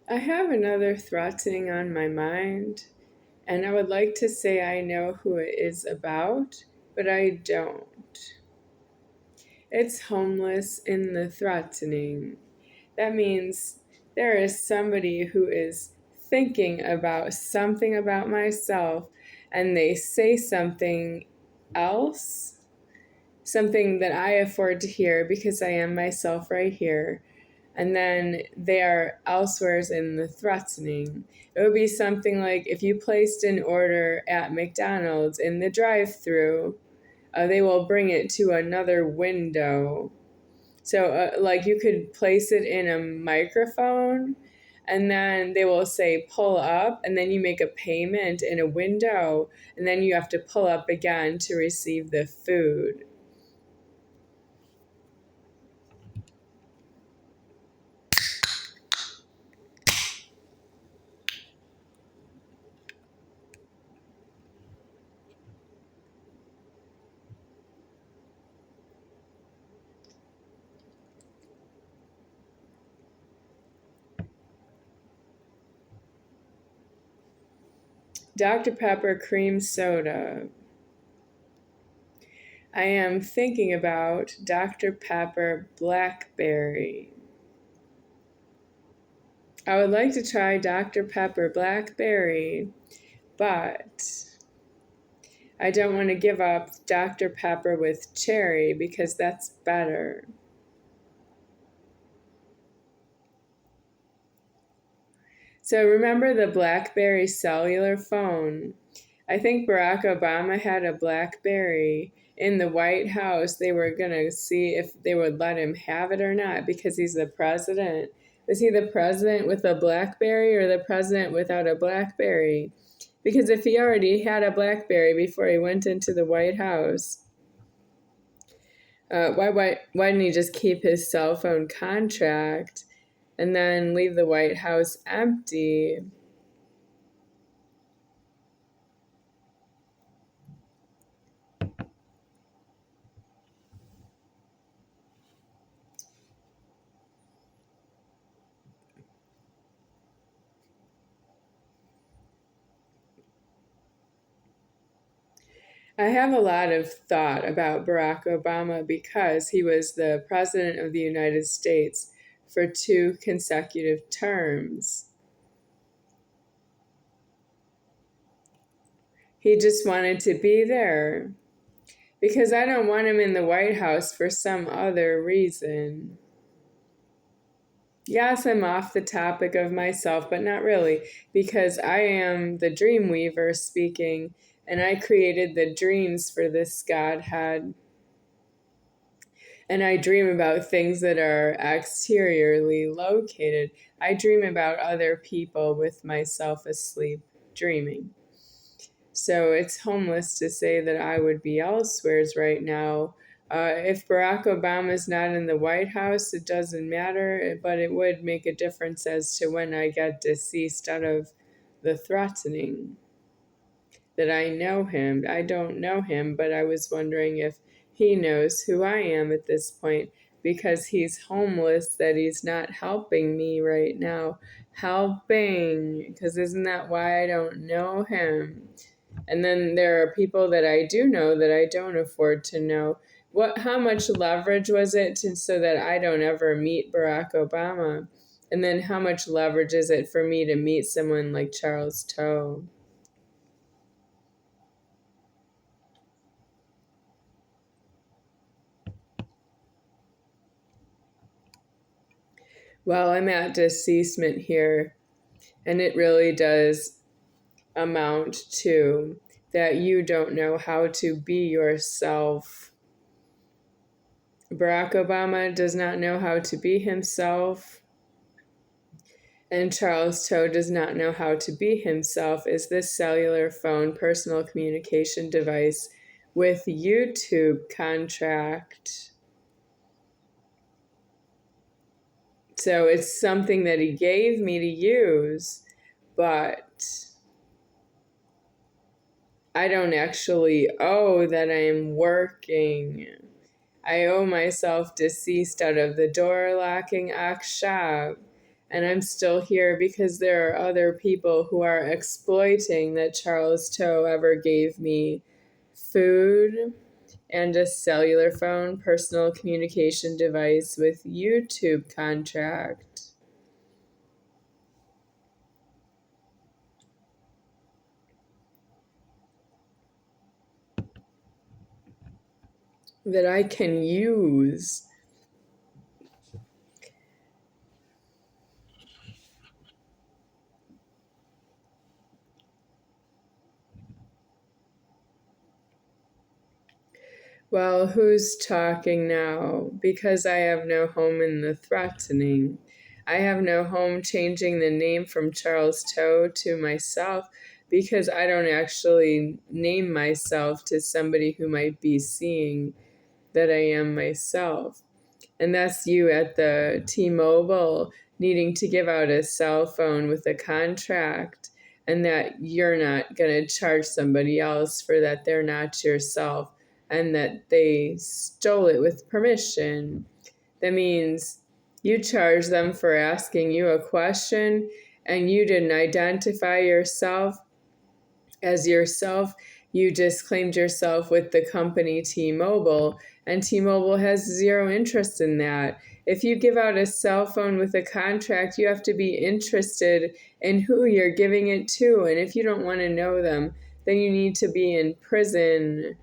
I have another threatening on my mind, and I would like to say I know who it is about, but I don't. It's homeless in the threatening. That means there is somebody who is thinking about something about myself, and they say something else, something that I afford to hear because I am myself right here. And then they are elsewhere in the threatening. It would be something like if you placed an order at McDonald's in the drive-thru, they will bring it to another window. So like you could place it in a microphone, and then they will say pull up, and then you make a payment in a window, and then you have to pull up again to receive the food. Dr. Pepper cream soda. I am thinking about Dr. Pepper blackberry. I would like to try Dr. Pepper blackberry, but I don't want to give up Dr. Pepper with cherry because that's better. So remember the BlackBerry cellular phone? I think Barack Obama had a BlackBerry in the White House. They were going to see if they would let him have it or not because he's the president. Was he the president with a BlackBerry or the president without a BlackBerry? Because if he already had a BlackBerry before he went into the White House, why didn't he just keep his cell phone contract and then leave the White House empty? I have a lot of thought about Barack Obama because he was the president of the United States for 2 consecutive terms. He just wanted to be there because I don't want him in the White House for some other reason. Yes, I'm off the topic of myself, but not really, because I am the dream weaver speaking, and I created the dreams for this Godhead. And I dream about things that are exteriorly located. I dream about other people with myself asleep dreaming. So it's homeless to say that I would be elsewheres right now. If Barack Obama is not in the White House, it doesn't matter, but it would make a difference as to when I get deceased out of the threatening. That I know him. I don't know him, but I was wondering if he knows who I am at this point because he's homeless, that he's not helping me right now. Helping, because isn't that why I don't know him? And then there are people that I do know that I don't afford to know. How much leverage was it so that I don't ever meet Barack Obama? And then how much leverage is it for me to meet someone like Charles Toe? Well, I'm at deceasement here, and it really does amount to that you don't know how to be yourself. Barack Obama does not know how to be himself, and Charles Toe does not know how to be himself. Is this cellular phone personal communication device with YouTube contract? So it's something that he gave me to use, but I don't actually owe that I'm working. I owe myself deceased out of the door locking AHKSHAAV. And I'm still here because there are other people who are exploiting that Charles Toe ever gave me food and a cellular phone personal communication device with YouTube contract. That I can use. Well, who's talking now? Because I have no home in the threatening. I have no home changing the name from Charles Toe to myself because I don't actually name myself to somebody who might be seeing that I am myself. And that's you at the T-Mobile needing to give out a cell phone with a contract, and that you're not going to charge somebody else for that they're not yourself, and that they stole it with permission. That means you charge them for asking you a question and you didn't identify yourself as yourself. You disclaimed yourself with the company T-Mobile, and T-Mobile has zero interest in that. If you give out a cell phone with a contract, you have to be interested in who you're giving it to, and if you don't want to know them, then you need to be in prison